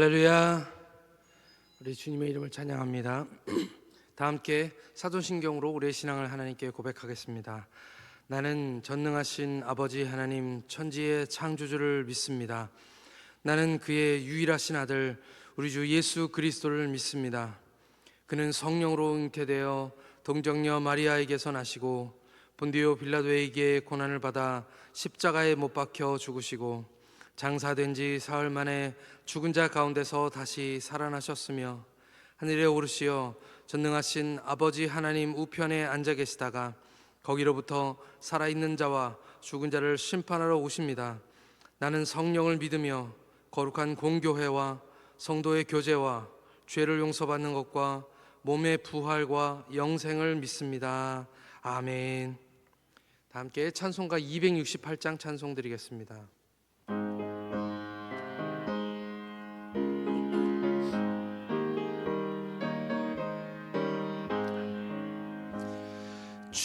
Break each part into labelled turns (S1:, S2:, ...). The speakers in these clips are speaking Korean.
S1: 할렐루야. 우리 주님의 이름을 찬양합니다. 다 함께 사도신경으로 우리의 신앙을 하나님께 고백하겠습니다. 나는 전능하신 아버지 하나님 천지의 창조주를 믿습니다. 나는 그의 유일하신 아들 우리 주 예수 그리스도를 믿습니다. 그는 성령으로 잉태되어 동정녀 마리아에게서 나시고 본디오 빌라도에게 고난을 받아 십자가에 못 박혀 죽으시고 장사된 지 사흘 만에 죽은 자 가운데서 다시 살아나셨으며 하늘에 오르시어 전능하신 아버지 하나님 우편에 앉아 계시다가 거기로부터 살아있는 자와 죽은 자를 심판하러 오십니다. 나는 성령을 믿으며 거룩한 공교회와 성도의 교제와 죄를 용서받는 것과 몸의 부활과 영생을 믿습니다. 아멘. 다 함께 찬송가 268장 찬송 드리겠습니다.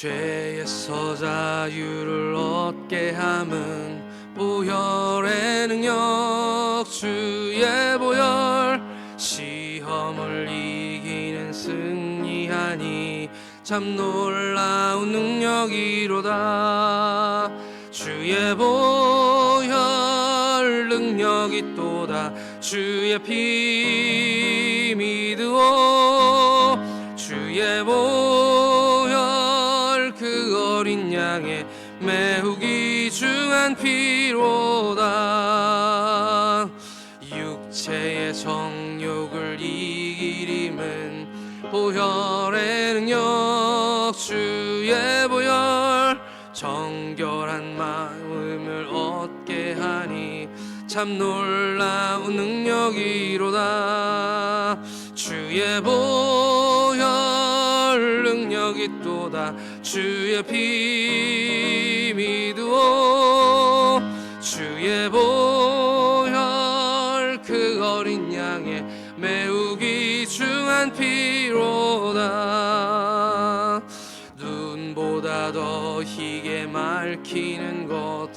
S1: 죄에서 자유를 얻게 함은 보혈의 능력 주의 보혈 시험을 이기는 승리하니 참 놀라운 능력이로다. 주의 보혈 능력이 또다. 주의 피 믿으오. 주의 보혈 그 어린 양의 매우 귀중한 피로다. 육체의 정욕을 이길 힘은 보혈의 능력 주의 보혈 정결한 마음을 얻게 하니 참 놀라운 능력이로다. 주의 보혈 능력이 또다. 주의 피 믿으오. 주의 보혈 그 어린 양의 매우 귀중한 피로다. 눈보다 더 희게 밝히는 것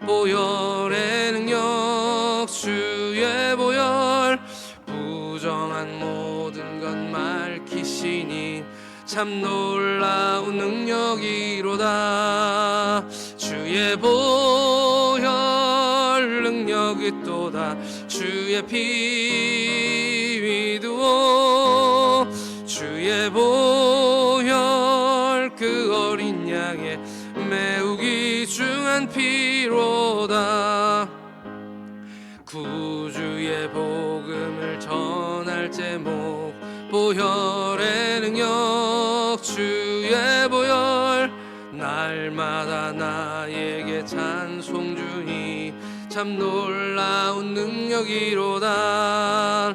S1: 보혈의 능력 주의 보혈 부정한 모든 것 밝히시니 참 놀라운 능력이로다. 주의 보혈 능력이 또다. 주의 피 믿으오. 주의 보혈 그 어린 양의 매우 귀중한 피로다. 구주의 복음을 전할 제목 보혈의 능력 주의 보혈 날마다 나에게 찬송 주니 참 놀라운 능력이로다.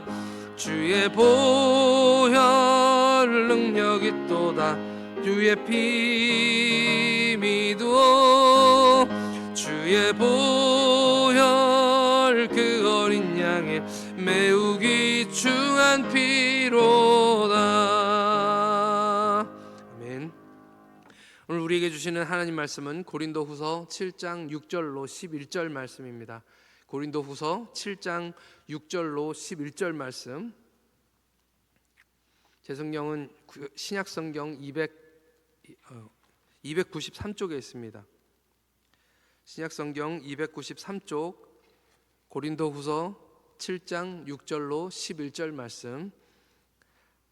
S1: 주의 보혈 능력이 또다. 주의 피 믿으오. 주의 보혈 그 어린 양의 매우 귀중한 피로다. 아멘. 오늘 우리에게 주시는 하나님 말씀은 고린도후서 7장 6절로 11절 말씀입니다. 고린도후서 7장 6절로 11절 말씀. 제 성경은 신약성경 293쪽에 있습니다. 신약성경 293쪽 고린도후서 7장 6절로 11절 말씀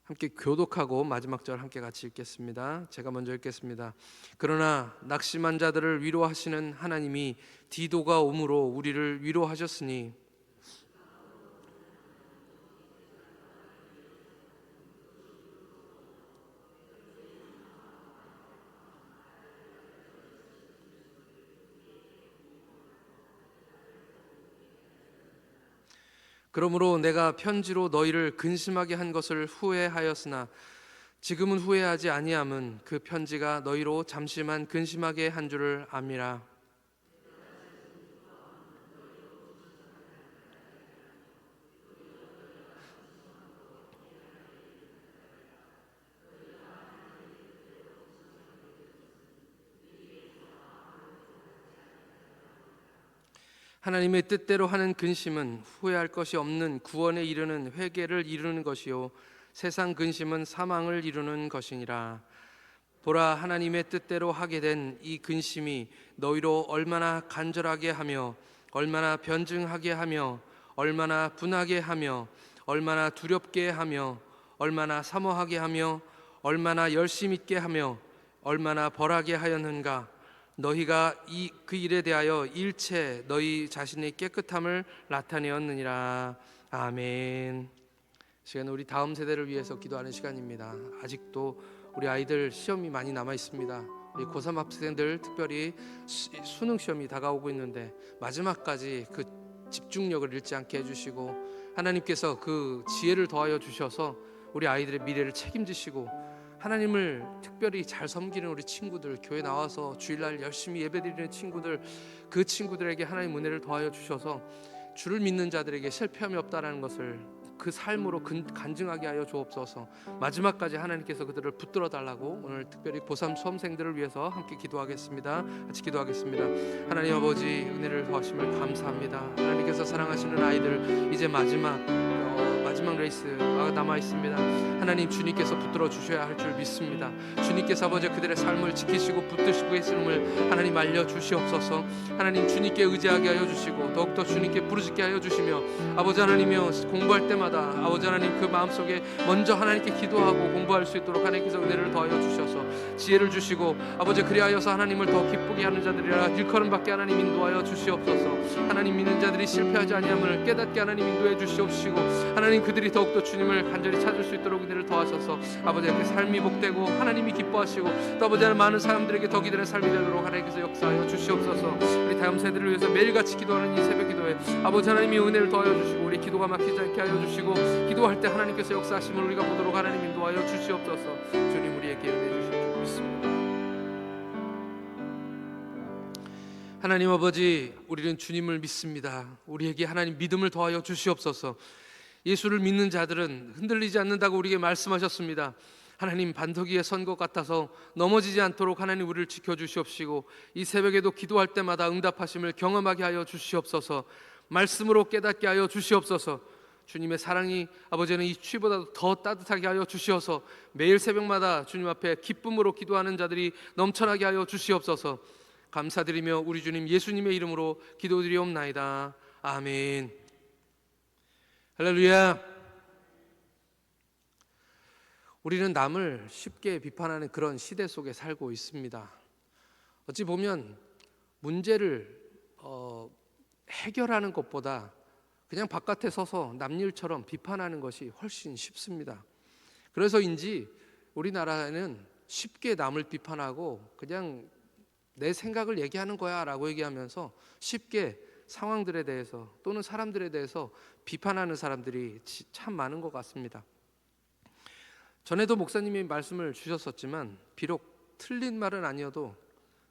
S1: 함께 교독하고 마지막 절 함께 같이 읽겠습니다. 제가 먼저 읽겠습니다. 그러나 낙심한 자들을 위로하시는 하나님이 디도가 오므로 우리를 위로하셨으니 그러므로 내가 편지로 너희를 근심하게 한 것을 후회하였으나 지금은 후회하지 아니함은 그 편지가 너희로 잠시만 근심하게 한 줄을 암이라. 하나님의 뜻대로 하는 근심은 후회할 것이 없는 구원에 이르는 회개를 이루는 것이요 세상 근심은 사망을 이루는 것이니라. 보라, 하나님의 뜻대로 하게 된 이 근심이 너희로 얼마나 간절하게 하며 얼마나 변증하게 하며 얼마나 분하게 하며 얼마나 두렵게 하며 얼마나 사모하게 하며 얼마나 열심 있게 하며 얼마나 벌하게 하였는가. 너희가 그 일에 대하여 일체 너희 자신의 깨끗함을 나타내었느니라. 아멘. 시간은 우리 다음 세대를 위해서 기도하는 시간입니다. 아직도 우리 아이들 시험이 많이 남아 있습니다. 우리 고3 학생들 특별히 수능 시험이 다가오고 있는데 마지막까지 그 집중력을 잃지 않게 해주시고 하나님께서 그 지혜를 더하여 주셔서 우리 아이들의 미래를 책임지시고 하나님을 특별히 잘 섬기는 우리 친구들, 교회 나와서 주일날 열심히 예배드리는 친구들, 그 친구들에게 하나님 은혜를 더하여 주셔서 주를 믿는 자들에게 실패함이 없다라는 것을 그 삶으로 간증하게 하여 주옵소서. 마지막까지 하나님께서 그들을 붙들어 달라고 오늘 특별히 고3 수험생들을 위해서 함께 기도하겠습니다. 같이 기도하겠습니다. 하나님 아버지, 은혜를 더하심을 감사합니다. 하나님께서 사랑하시는 아이들, 이제 마지막 레이스가 남아 있습니다. 하나님, 주님께서 붙들어 주셔야 할 줄 믿습니다. 주님께서 아버지 그들의 삶을 지키시고 붙드시고 계심을 하나님 알려 주시옵소서. 하나님, 주님께 의지하게 하여 주시고 더욱더 주님께 부르짖게 하여 주시며 아버지 하나님이여, 공부할 때마다 아버지 하나님 그 마음속에 먼저 하나님께 기도하고 공부할 수 있도록 하나님께서 은혜를 더하여 주셔서 지혜를 주시고 아버지 그리하여서 하나님을 더 기쁘게 하는 자들이라 일컬음받게 하나님 인도하여 주시옵소서. 하나님, 믿는 자들이 실패하지 아니함을 깨닫게 하나님 인도해 주시옵시고 하나님, 그들이 더욱더 주님을 간절히 찾을 수 있도록 은혜를 더하셔서 아버지 그 삶이 복되고 하나님이 기뻐하시고 또 아버지 많은 사람들에게 덕이 되는 삶이 되도록 하나님께서 역사하여 주시옵소서. 우리 다음 세대를 위해서 매일같이 기도하는 이 새벽 기도에 아버지 하나님이 은혜를 더하여 주시고 우리 기도가 막히지 않게 하여 주시고 기도할 때 하나님께서 역사하심을 우리가 보도록 하나님 인도하여 주시옵소서. 주님, 우리에게 은혜 주실 줄 믿습니다. 하나님 아버지, 우리는 주님을 믿습니다. 우리에게 하나님 믿음을 더하여 주시옵소서. 예수를 믿는 자들은 흔들리지 않는다고 우리에게 말씀하셨습니다. 하나님, 반석 위에 선 것 같아서 넘어지지 않도록 하나님 우리를 지켜주시옵시고 이 새벽에도 기도할 때마다 응답하심을 경험하게 하여 주시옵소서. 말씀으로 깨닫게 하여 주시옵소서. 주님의 사랑이 아버지는 이 추위보다 더 따뜻하게 하여 주시어서 매일 새벽마다 주님 앞에 기쁨으로 기도하는 자들이 넘쳐나게 하여 주시옵소서. 감사드리며 우리 주님 예수님의 이름으로 기도드리옵나이다. 아멘. 할렐루야. 우리는 남을 쉽게 비판하는 그런 시대 속에 살고 있습니다. 어찌 보면 문제를 해결하는 것보다 그냥 바깥에 서서 남일처럼 비판하는 것이 훨씬 쉽습니다. 그래서인지 우리나라에는 쉽게 남을 비판하고 그냥 내 생각을 얘기하는 거야 라고 얘기하면서 쉽게 상황들에 대해서 또는 사람들에 대해서 비판하는 사람들이 참 많은 것 같습니다. 전에도 목사님이 말씀을 주셨었지만 비록 틀린 말은 아니어도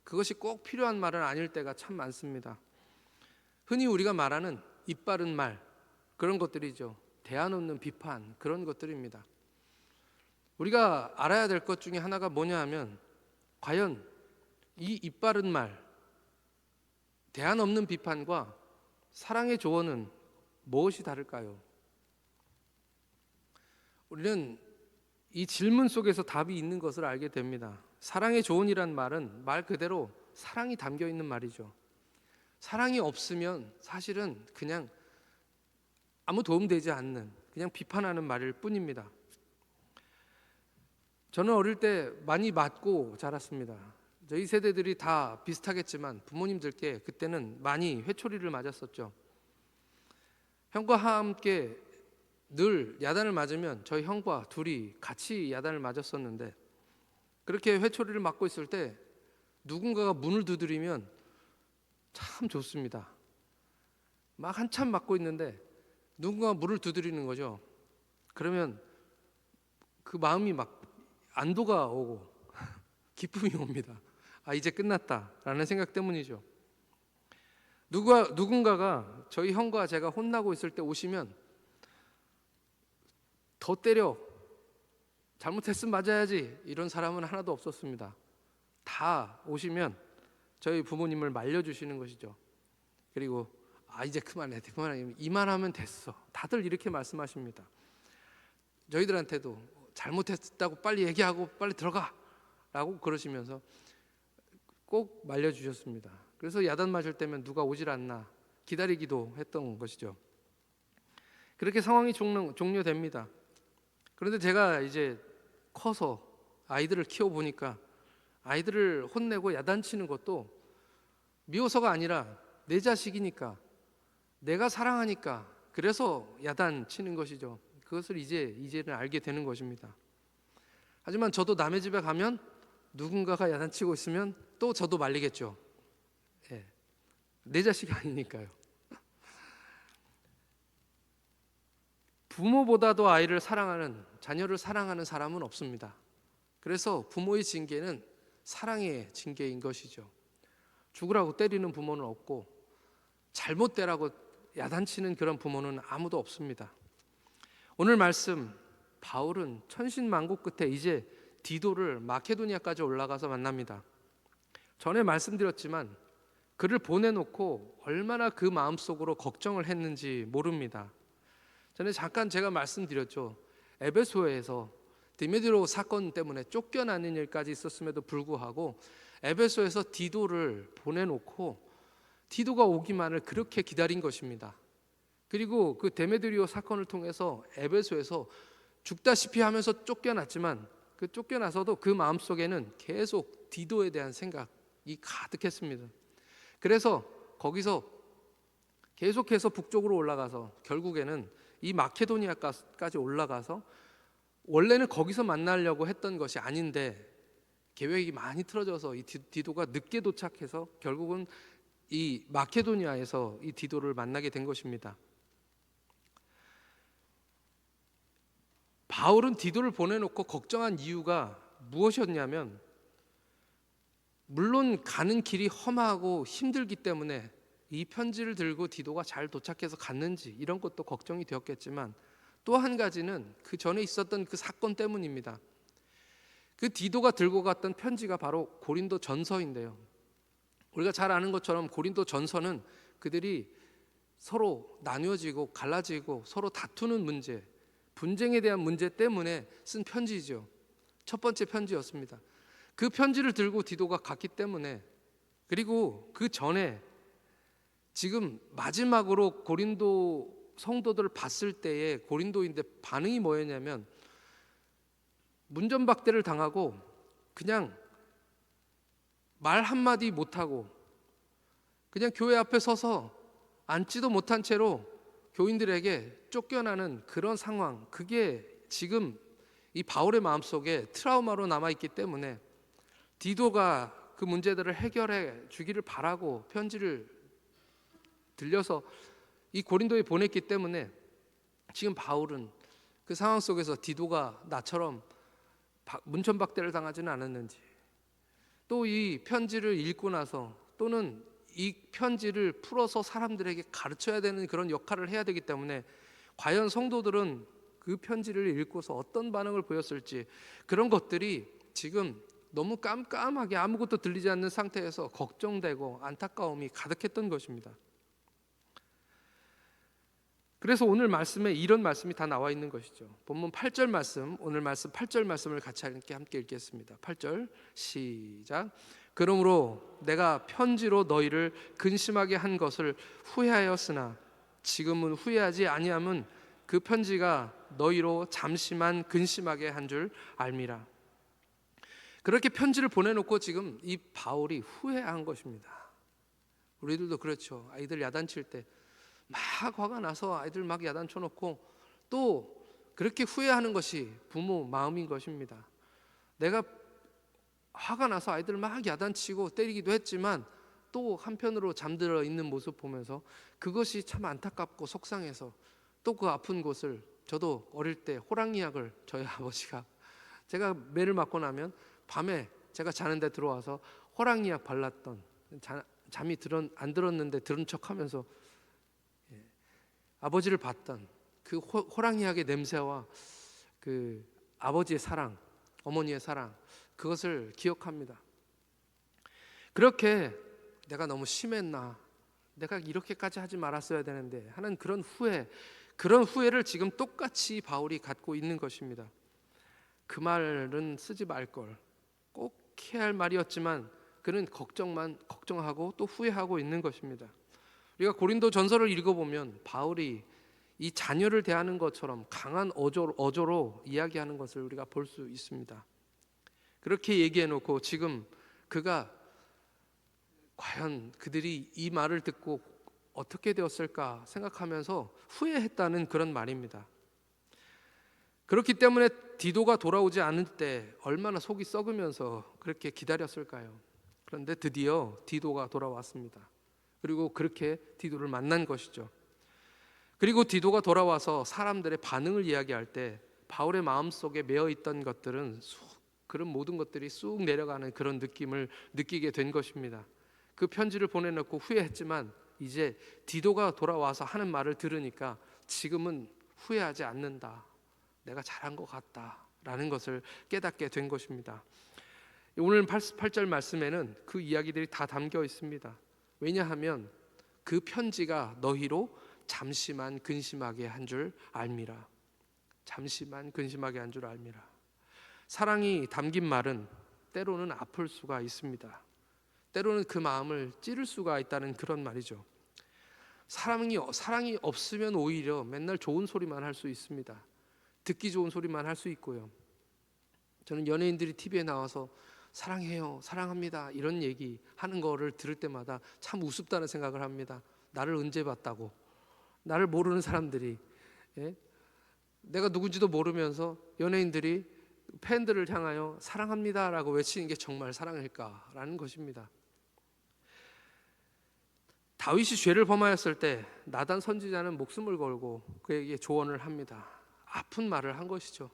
S1: 그것이 꼭 필요한 말은 아닐 때가 참 많습니다. 흔히 우리가 말하는 입 바른 말, 그런 것들이죠. 대안 없는 비판, 그런 것들입니다. 우리가 알아야 될 것 중에 하나가 뭐냐 하면 과연 이 입 바른 말, 대안 없는 비판과 사랑의 조언은 무엇이 다를까요? 우리는 이 질문 속에서 답이 있는 것을 알게 됩니다. 사랑의 조언이란 말은 말 그대로 사랑이 담겨 있는 말이죠. 사랑이 없으면 사실은 그냥 아무 도움되지 않는 그냥 비판하는 말일 뿐입니다. 저는 어릴 때 많이 맞고 자랐습니다. 저희 세대들이 다 비슷하겠지만 부모님들께 그때는 많이 회초리를 맞았었죠. 형과 함께 늘 야단을 맞으면 저희 형과 둘이 같이 야단을 맞았었는데 그렇게 회초리를 맞고 있을 때 누군가가 문을 두드리면 참 좋습니다. 막 한참 맞고 있는데 누군가가 문을 두드리는 거죠. 그러면 그 마음이 막 안도가 오고 기쁨이 옵니다. 아, 이제 끝났다라는 생각 때문이죠. 누군가가 저희 형과 제가 혼나고 있을 때 오시면 더 때려, 잘못했으면 맞아야지, 이런 사람은 하나도 없었습니다. 다 오시면 저희 부모님을 말려주시는 것이죠. 그리고 이제 그만해 이만하면 됐어. 다들 이렇게 말씀하십니다. 저희들한테도 잘못했다고 빨리 얘기하고 빨리 들어가 라고 그러시면서 꼭 말려주셨습니다. 그래서 야단 맞을 때면 누가 오질 않나 기다리기도 했던 것이죠. 그렇게 상황이 종료됩니다. 그런데 제가 이제 커서 아이들을 키워보니까 아이들을 혼내고 야단치는 것도 미워서가 아니라 내 자식이니까, 내가 사랑하니까, 그래서 야단치는 것이죠. 그것을 이제는 알게 되는 것입니다. 하지만 저도 남의 집에 가면 누군가가 야단치고 있으면 또 저도 말리겠죠. 예, 내 자식이 아니니까요. 부모보다도 자녀를 사랑하는 사람은 없습니다. 그래서 부모의 징계는 사랑의 징계인 것이죠. 죽으라고 때리는 부모는 없고 잘못되라고 야단치는 그런 부모는 아무도 없습니다. 오늘 말씀, 바울은 천신만고 끝에 이제 디도를 마케도니아까지 올라가서 만납니다. 전에 말씀드렸지만 그를 보내놓고 얼마나 그 마음속으로 걱정을 했는지 모릅니다. 전에 잠깐 제가 말씀드렸죠. 에베소에서 디메드로 사건 때문에 쫓겨나는 일까지 있었음에도 불구하고 에베소에서 디도를 보내놓고 디도가 오기만을 그렇게 기다린 것입니다. 그리고 그 데메드리오 사건을 통해서 에베소에서 죽다시피 하면서 쫓겨났지만 그 쫓겨나서도 그 마음속에는 계속 디도에 대한 생각이 가득했습니다. 그래서 거기서 계속해서 북쪽으로 올라가서 결국에는 이 마케도니아까지 올라가서 원래는 거기서 만나려고 했던 것이 아닌데 계획이 많이 틀어져서 이 디도가 늦게 도착해서 결국은 이 마케도니아에서 이 디도를 만나게 된 것입니다. 바울은 디도를 보내놓고 걱정한 이유가 무엇이었냐면, 물론 가는 길이 험하고 힘들기 때문에 이 편지를 들고 디도가 잘 도착해서 갔는지 이런 것도 걱정이 되었겠지만, 또 한 가지는 그 전에 있었던 그 사건 때문입니다. 그 디도가 들고 갔던 편지가 바로 고린도 전서인데요, 우리가 잘 아는 것처럼 고린도 전서는 그들이 서로 나뉘어지고 갈라지고 서로 다투는 문제, 분쟁에 대한 문제 때문에 쓴 편지죠. 첫 번째 편지였습니다. 그 편지를 들고 디도가 갔기 때문에, 그리고 그 전에 지금 마지막으로 고린도 성도들을 봤을 때에 고린도인데 반응이 뭐였냐면, 문전박대를 당하고 그냥 말 한마디 못하고 그냥 교회 앞에 서서 앉지도 못한 채로 교인들에게 쫓겨나는 그런 상황, 그게 지금 이 바울의 마음속에 트라우마로 남아있기 때문에 디도가 그 문제들을 해결해 주기를 바라고 편지를 들려서 이 고린도에 보냈기 때문에 지금 바울은 그 상황 속에서 디도가 나처럼 문천박대를 당하지는 않았는지, 또 이 편지를 읽고 나서 또는 이 편지를 풀어서 사람들에게 가르쳐야 되는 그런 역할을 해야 되기 때문에 과연 성도들은 그 편지를 읽고서 어떤 반응을 보였을지, 그런 것들이 지금 너무 깜깜하게 아무것도 들리지 않는 상태에서 걱정되고 안타까움이 가득했던 것입니다. 그래서 오늘 말씀에 이런 말씀이 다 나와 있는 것이죠. 본문 8절 말씀, 오늘 말씀 8절 말씀을 같이 함께 읽겠습니다. 8절 시작. 그러므로 내가 편지로 너희를 근심하게 한 것을 후회하였으나 지금은 후회하지 아니함은 그 편지가 너희로 잠시만 근심하게 한 줄 알미라. 그렇게 편지를 보내놓고 지금 이 바울이 후회한 것입니다. 우리들도 그렇죠. 아이들 야단칠 때 막 화가 나서 아이들 막 야단 쳐놓고 또 그렇게 후회하는 것이 부모 마음인 것입니다. 내가 화가 나서 아이들 막 야단치고 때리기도 했지만 또 한편으로 잠들어 있는 모습 보면서 그것이 참 안타깝고 속상해서 또 그 아픈 곳을, 저도 어릴 때 호랑이약을 저희 아버지가, 제가 매를 맞고 나면 밤에 제가 자는데 들어와서 호랑이약 발랐던, 잠이 안 들었는데 들은 척하면서 아버지를 봤던 그 호랑이약의 냄새와 그 아버지의 사랑, 어머니의 사랑, 그것을 기억합니다. 그렇게 내가 너무 심했나, 내가 이렇게까지 하지 말았어야 되는데 하는 그런 후회를 지금 똑같이 바울이 갖고 있는 것입니다. 그 말은 쓰지 말걸, 꼭 해야 할 말이었지만 그는 걱정하고 또 후회하고 있는 것입니다. 우리가 고린도 전서를 읽어보면 바울이 이 자녀를 대하는 것처럼 강한 어조로 이야기하는 것을 우리가 볼 수 있습니다. 그렇게 얘기해 놓고 지금 그가 과연 그들이 이 말을 듣고 어떻게 되었을까 생각하면서 후회했다는 그런 말입니다. 그렇기 때문에 디도가 돌아오지 않을 때 얼마나 속이 썩으면서 그렇게 기다렸을까요? 그런데 드디어 디도가 돌아왔습니다. 그리고 그렇게 디도를 만난 것이죠. 그리고 디도가 돌아와서 사람들의 반응을 이야기할 때 바울의 마음속에 메어있던 것들은 그런 모든 것들이 쑥 내려가는 그런 느낌을 느끼게 된 것입니다. 그 편지를 보내놓고 후회했지만 이제 디도가 돌아와서 하는 말을 들으니까 지금은 후회하지 않는다, 내가 잘한 것 같다라는 것을 깨닫게 된 것입니다. 오늘 8절 말씀에는 그 이야기들이 다 담겨 있습니다. 왜냐하면 그 편지가 너희로 잠시만 근심하게 한 줄 알미라. 잠시만 근심하게 한 줄 알미라. 사랑이 담긴 말은 때로는 아플 수가 있습니다. 때로는 그 마음을 찌를 수가 있다는 그런 말이죠. 사랑이 없으면 오히려 맨날 좋은 소리만 할 수 있습니다. 듣기 좋은 소리만 할 수 있고요. 저는 연예인들이 TV에 나와서 사랑해요, 사랑합니다 이런 얘기 하는 거를 들을 때마다 참 우습다는 생각을 합니다. 나를 언제 봤다고, 나를 모르는 사람들이, 내가 누군지도 모르면서 연예인들이 팬들을 향하여 사랑합니다라고 외치는 게 정말 사랑일까라는 것입니다. 다윗이 죄를 범하였을 때 나단 선지자는 목숨을 걸고 그에게 조언을 합니다. 아픈 말을 한 것이죠.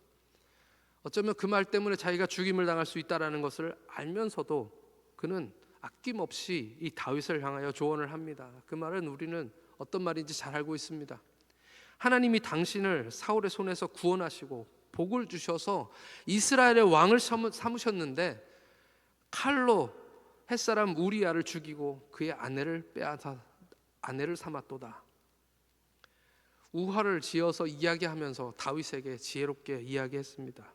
S1: 어쩌면 그 말 때문에 자기가 죽임을 당할 수 있다는 것을 알면서도 그는 아낌없이 이 다윗을 향하여 조언을 합니다. 그 말은 우리는 어떤 말인지 잘 알고 있습니다. 하나님이 당신을 사울의 손에서 구원하시고 복을 주셔서 이스라엘의 왕을 삼으셨는데 칼로 햇사람 우리야를 죽이고 그의 아내를 빼앗아 아내를 삼았도다. 우화를 지어서 이야기하면서 다윗에게 지혜롭게 이야기했습니다.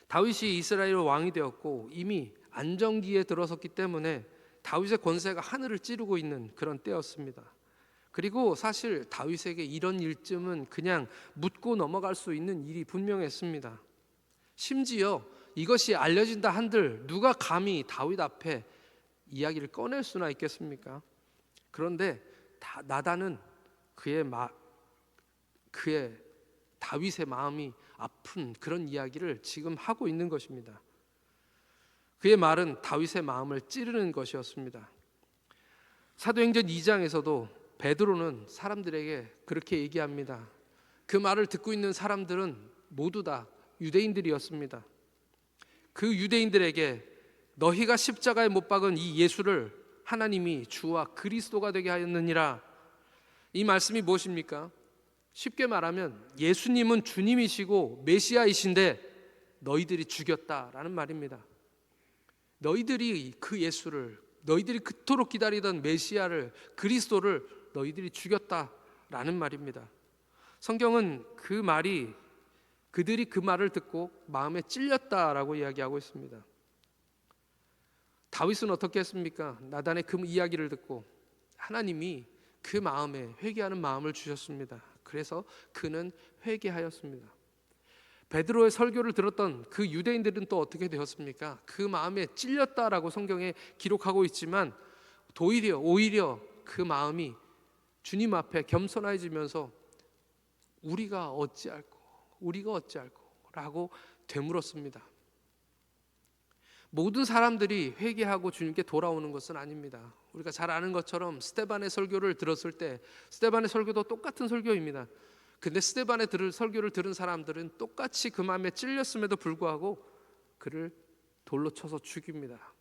S1: 다윗이 이스라엘 왕이 되었고 이미 안정기에 들어섰기 때문에 다윗의 권세가 하늘을 찌르고 있는 그런 때였습니다. 그리고 사실 다윗에게 이런 일쯤은 그냥 묻고 넘어갈 수 있는 일이 분명했습니다. 심지어 이것이 알려진다 한들 누가 감히 다윗 앞에 이야기를 꺼낼 수나 있겠습니까? 그런데 나단은 그의 다윗의 마음이 아픈 그런 이야기를 지금 하고 있는 것입니다. 그의 말은 다윗의 마음을 찌르는 것이었습니다. 사도행전 2장에서도 베드로는 사람들에게 그렇게 얘기합니다. 그 말을 듣고 있는 사람들은 모두 다 유대인들이었습니다. 그 유대인들에게 너희가 십자가에 못 박은 이 예수를 하나님이 주와 그리스도가 되게 하였느니라. 이 말씀이 무엇입니까? 쉽게 말하면 예수님은 주님이시고 메시아이신데 너희들이 죽였다라는 말입니다. 너희들이 그 예수를, 너희들이 그토록 기다리던 메시아를, 그리스도를 너희들이 죽였다라는 말입니다. 성경은 그 말이 그들이 그 말을 듣고 마음에 찔렸다라고 이야기하고 있습니다. 다윗은 어떻게 했습니까? 나단의 그 이야기를 듣고 하나님이 그 마음에 회개하는 마음을 주셨습니다. 그래서 그는 회개하였습니다. 베드로의 설교를 들었던 그 유대인들은 또 어떻게 되었습니까? 그 마음에 찔렸다라고 성경에 기록하고 있지만 오히려 그 마음이 주님 앞에 겸손해지면서 우리가 어찌할꼬 라고 되물었습니다. 모든 사람들이 회개하고 주님께 돌아오는 것은 아닙니다. 우리가 잘 아는 것처럼 스데반의 설교를 들었을 때, 스데반의 설교도 똑같은 설교입니다. 근데 스데반의 설교를 들은 사람들은 똑같이 그 마음에 찔렸음에도 불구하고 그를 돌로 쳐서 죽입니다.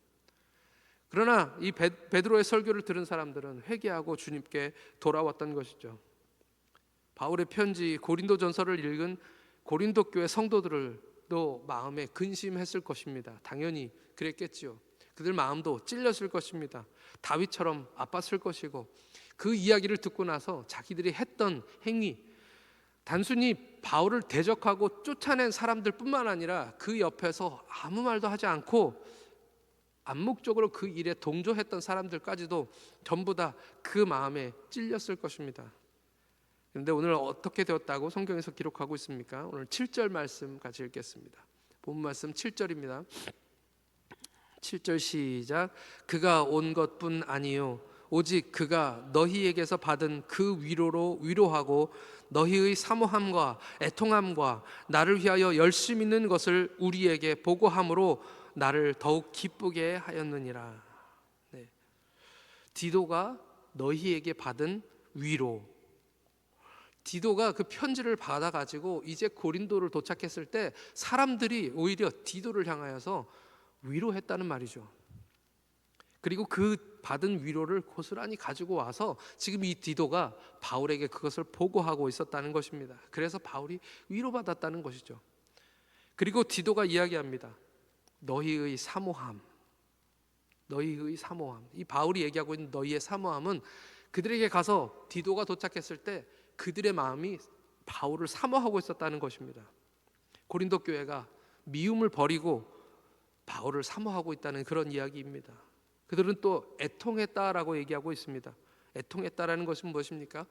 S1: 그러나 이 베드로의 설교를 들은 사람들은 회개하고 주님께 돌아왔던 것이죠. 바울의 편지 고린도전서를 읽은 고린도 교회 성도들도 마음에 근심했을 것입니다. 당연히 그랬겠지요. 그들 마음도 찔렸을 것입니다. 다윗처럼 아팠을 것이고, 그 이야기를 듣고 나서 자기들이 했던 행위, 단순히 바울을 대적하고 쫓아낸 사람들뿐만 아니라 그 옆에서 아무 말도 하지 않고 암묵적으로 그 일에 동조했던 사람들까지도 전부 다 그 마음에 찔렸을 것입니다. 그런데 오늘 어떻게 되었다고 성경에서 기록하고 있습니까? 오늘 7절 말씀 같이 읽겠습니다. 본문 말씀 7절입니다. 7절 시작. 그가 온 것뿐 아니요 오직 그가 너희에게서 받은 그 위로로 위로하고 너희의 사모함과 애통함과 나를 위하여 열심 있는 것을 우리에게 보고함으로 나를 더욱 기쁘게 하였느니라. 네. 디도가 너희에게 받은 위로. 디도가 그 편지를 받아가지고 이제 고린도를 도착했을 때 사람들이 오히려 디도를 향하여서 위로했다는 말이죠. 그리고 그 받은 위로를 고스란히 가지고 와서 지금 이 디도가 바울에게 그것을 보고하고 있었다는 것입니다. 그래서 바울이 위로받았다는 것이죠. 그리고 디도가 이야기합니다. 너희의 사모함. 이 바울이 얘기하고 있는 너희의 사모함은 그들에게 가서 디도가 도착했을 때 그들의 마음이 바울을 사모하고 있었다는 것입니다. 고린도 교회가 미움을 버리고 바울을 사모하고 있다는 그런 이야기입니다. 그들은 또 애통했다라고 얘기하고 있습니다. 애통했다라는 것은 무엇입니까?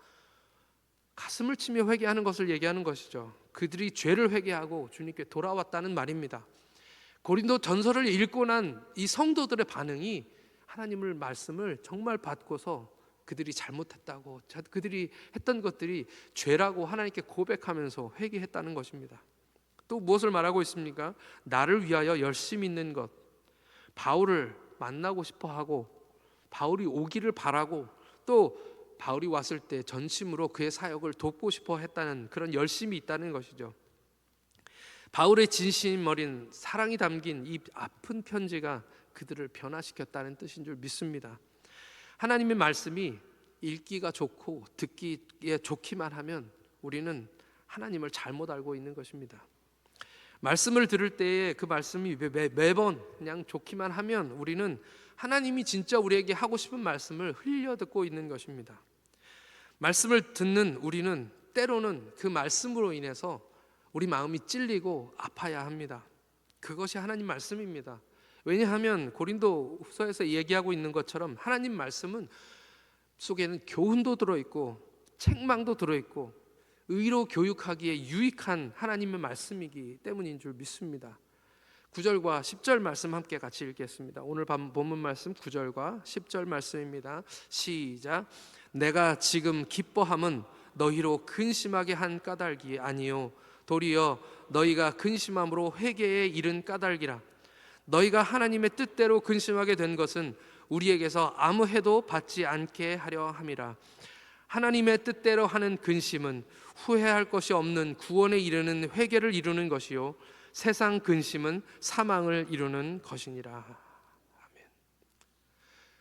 S1: 가슴을 치며 회개하는 것을 얘기하는 것이죠. 그들이 죄를 회개하고 주님께 돌아왔다는 말입니다. 고린도 전서를 읽고 난 이 성도들의 반응이 하나님의 말씀을 정말 받고서 그들이 잘못했다고, 그들이 했던 것들이 죄라고 하나님께 고백하면서 회개했다는 것입니다. 또 무엇을 말하고 있습니까? 나를 위하여 열심히 있는 것. 바울을 만나고 싶어 하고 바울이 오기를 바라고 또 바울이 왔을 때 전심으로 그의 사역을 돕고 싶어 했다는 그런 열심이 있다는 것이죠. 바울의 진심 어린 사랑이 담긴 이 아픈 편지가 그들을 변화시켰다는 뜻인 줄 믿습니다. 하나님의 말씀이 읽기가 좋고 듣기에 좋기만 하면 우리는 하나님을 잘못 알고 있는 것입니다. 말씀을 들을 때에 그 말씀이 매번 그냥 좋기만 하면 우리는 하나님이 진짜 우리에게 하고 싶은 말씀을 흘려 듣고 있는 것입니다. 말씀을 듣는 우리는 때로는 그 말씀으로 인해서 우리 마음이 찔리고 아파야 합니다. 그것이 하나님 말씀입니다. 왜냐하면 고린도 후서에서 얘기하고 있는 것처럼 하나님 말씀은 속에는 교훈도 들어있고 책망도 들어있고 의로 교육하기에 유익한 하나님의 말씀이기 때문인 줄 믿습니다. 9절과 10절 말씀 함께 같이 읽겠습니다. 오늘 본문 말씀 9절과 10절 말씀입니다. 시작. 내가 지금 기뻐함은 너희로 근심하게 한 까닭이 아니요 도리어 너희가 근심함으로 회개에 이른 까닭이라. 너희가 하나님의 뜻대로 근심하게 된 것은 우리에게서 아무 해도 받지 않게 하려 함이라. 하나님의 뜻대로 하는 근심은 후회할 것이 없는 구원에 이르는 회개를 이루는 것이요 세상 근심은 사망을 이루는 것이니라. 아멘.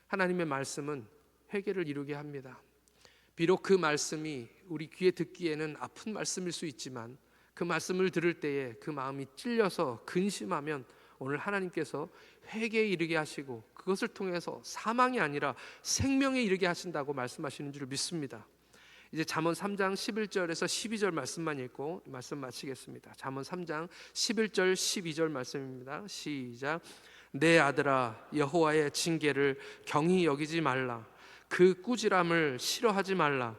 S1: 하나님의 말씀은 회개를 이루게 합니다. 비록 그 말씀이 우리 귀에 듣기에는 아픈 말씀일 수 있지만 그 말씀을 들을 때에 그 마음이 찔려서 근심하면 오늘 하나님께서 회개에 이르게 하시고 그것을 통해서 사망이 아니라 생명에 이르게 하신다고 말씀하시는 줄 믿습니다. 이제 잠언 3장 11절에서 12절 말씀만 읽고 말씀 마치겠습니다. 잠언 3장 11절 12절 말씀입니다. 시작. 내 아들아 여호와의 징계를 경히 여기지 말라. 그 꾸지람을 싫어하지 말라.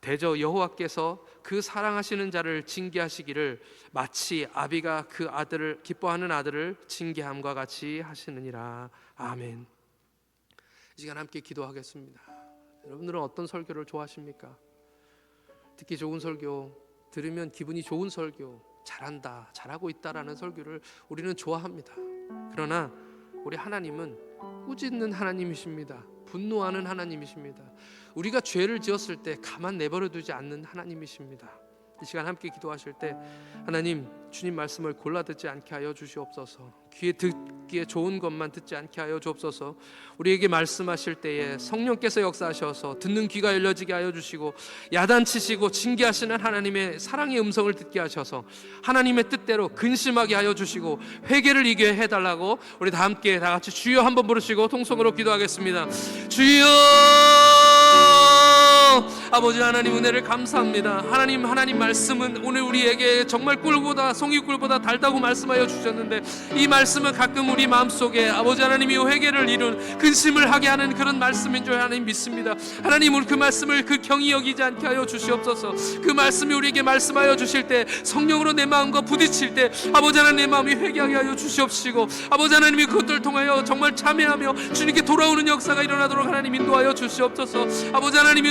S1: 대저 여호와께서 그 사랑하시는 자를 징계하시기를 마치 아비가 그 아들을 기뻐하는 아들을 징계함과 같이 하시느니라. 아멘. 이 시간 함께 기도하겠습니다. 여러분들은 어떤 설교를 좋아하십니까? 듣기 좋은 설교, 들으면 기분이 좋은 설교, 잘한다, 잘하고 있다라는 설교를 우리는 좋아합니다. 그러나 우리 하나님은 꾸짖는 하나님이십니다. 분노하는 하나님이십니다. 우리가 죄를 지었을 때 가만 내버려 두지 않는 하나님이십니다. 이 시간 함께 기도하실 때 하나님, 주님 말씀을 골라 듣지 않게 하여 주시옵소서. 귀에 듣기에 좋은 것만 듣지 않게 하여 주옵소서. 우리에게 말씀하실 때에 성령께서 역사하셔서 듣는 귀가 열려지게 하여 주시고, 야단치시고 징계하시는 하나님의 사랑의 음성을 듣게 하셔서 하나님의 뜻대로 근심하게 하여 주시고 회개를 이겨 해달라고 우리 다 함께 다 같이 주여 한번 부르시고 통성으로 기도하겠습니다. 주여! 아버지 하나님, 은혜를 감사합니다. 하나님 말씀은 오늘 우리에게 정말 꿀보다 송이꿀보다 달다고 말씀하여 주셨는데, 이 말씀은 가끔 우리 마음속에 아버지 하나님이 회개를 이룬 근심을 하게 하는 그런 말씀인 줄 하나님 믿습니다. 하나님, 우리 그 말씀을 그 경히 여기지 않게 하여 주시옵소서. 그 말씀이 우리에게 말씀하여 주실 때 성령으로 내 마음과 부딪힐 때 아버지 하나님 내 마음이 회개하게 하여 주시옵시고, 아버지 하나님이 그것들을 통하여 정말 참회하며 주님께 돌아오는 역사가 일어나도록 하나님 인도하여 주시옵소서. 아버지 하나님이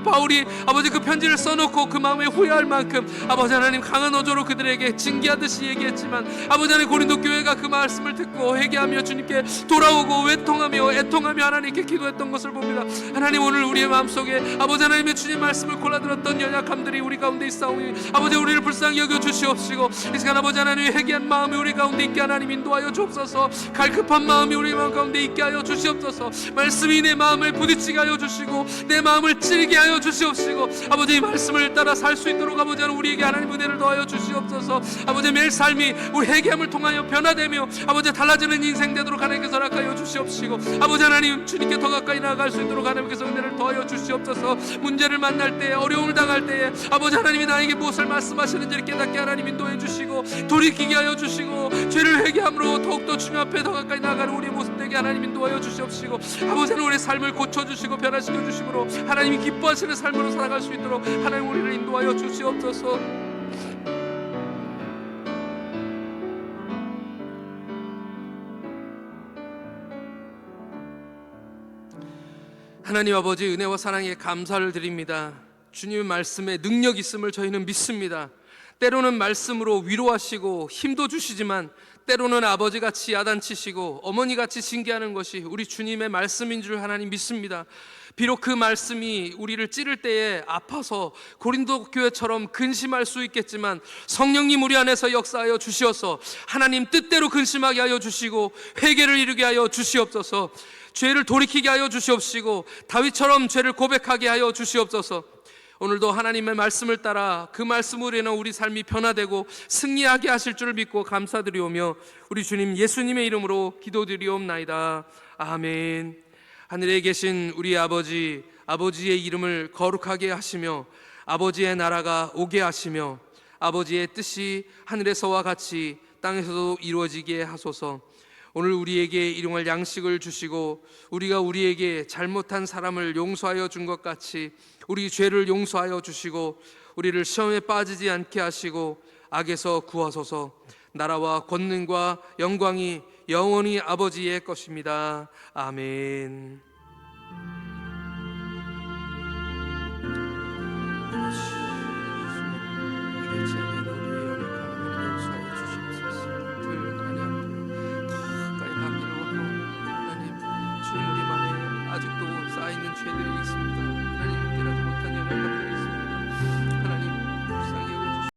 S1: 바울이 아버지 그 편지를 써놓고 그 마음에 후회할 만큼 아버지 하나님 강한 어조로 그들에게 징계하듯이 얘기했지만, 아버지 하나님 고린도 교회가 그 말씀을 듣고 회개하며 주님께 돌아오고 외통하며 애통하며 하나님께 기도했던 것을 봅니다. 하나님, 오늘 우리의 마음속에 아버지 하나님의 주님 말씀을 골라들었던 연약함들이 우리 가운데 있사오니 아버지 우리를 불쌍히 여겨 주시옵시고, 이 시간 아버지 하나님의 회개한 마음이 우리 가운데 있게 하나님 인도하여 주옵소서. 갈급한 마음이 우리 마음 가운데 있게 하여 주시옵소서. 말씀이 내 마음을 부딪히게 하여 주시고 내 마음을 찌르게 하여 주시옵시고, 아버지 말씀을 따라 살 수 있도록 아버지 하나님 우리에게 하나님 은혜를 더하여 주시옵소서. 아버지 매일 삶이 우리 회개함을 통하여 변화되며 아버지 달라지는 인생 되도록 하나님께서 허락하여 주시옵시고, 아버지 하나님 주님께 더 가까이 나아갈 수 있도록 하나님께서 은혜를 더하여 주시옵소서. 문제를 만날 때, 어려움을 당할 때에 아버지 하나님이 나에게 무엇을 말씀하시는지를 깨닫게 하나님 인도해 주시고 돌이키게 하여 주시고, 죄를 회개함으로 더욱더 주님 앞에 더 가까이 나아가는 우리의 모습 되게 하나님 인도하여 주시옵시고, 아버지 하나님 우리의 삶을 고쳐주시고 변화시켜 주심으로 하나님이 기뻐하시는 삶으로 살아갈 수 있도록 하나님 우리를 인도하여 주시옵소서. 하나님 아버지, 은혜와 사랑에 감사를 드립니다. 주님의 말씀에 능력 있음을 저희는 믿습니다. 때로는 말씀으로 위로하시고 힘도 주시지만 때로는 아버지같이 야단치시고 어머니같이 징계하는 것이 우리 주님의 말씀인 줄 하나님 믿습니다. 비록 그 말씀이 우리를 찌를 때에 아파서 고린도 교회처럼 근심할 수 있겠지만, 성령님 우리 안에서 역사하여 주시어서 하나님 뜻대로 근심하게 하여 주시고 회개를 이루게 하여 주시옵소서. 죄를 돌이키게 하여 주시옵시고 다윗처럼 죄를 고백하게 하여 주시옵소서. 오늘도 하나님의 말씀을 따라 그 말씀으로 인해 우리 삶이 변화되고 승리하게 하실 줄 믿고 감사드리오며 우리 주님 예수님의 이름으로 기도드리옵나이다. 아멘. 하늘에 계신 우리 아버지, 아버지의 이름을 거룩하게 하시며 아버지의 나라가 오게 하시며 아버지의 뜻이 하늘에서와 같이 땅에서도 이루어지게 하소서. 오늘 우리에게 일용할 양식을 주시고 우리가 우리에게 잘못한 사람을 용서하여 준 것 같이 우리 죄를 용서하여 주시고 우리를 시험에 빠지지 않게 하시고 악에서 구하소서. 나라와 권능과 영광이 영원히 아버지의 것입니다. 아멘.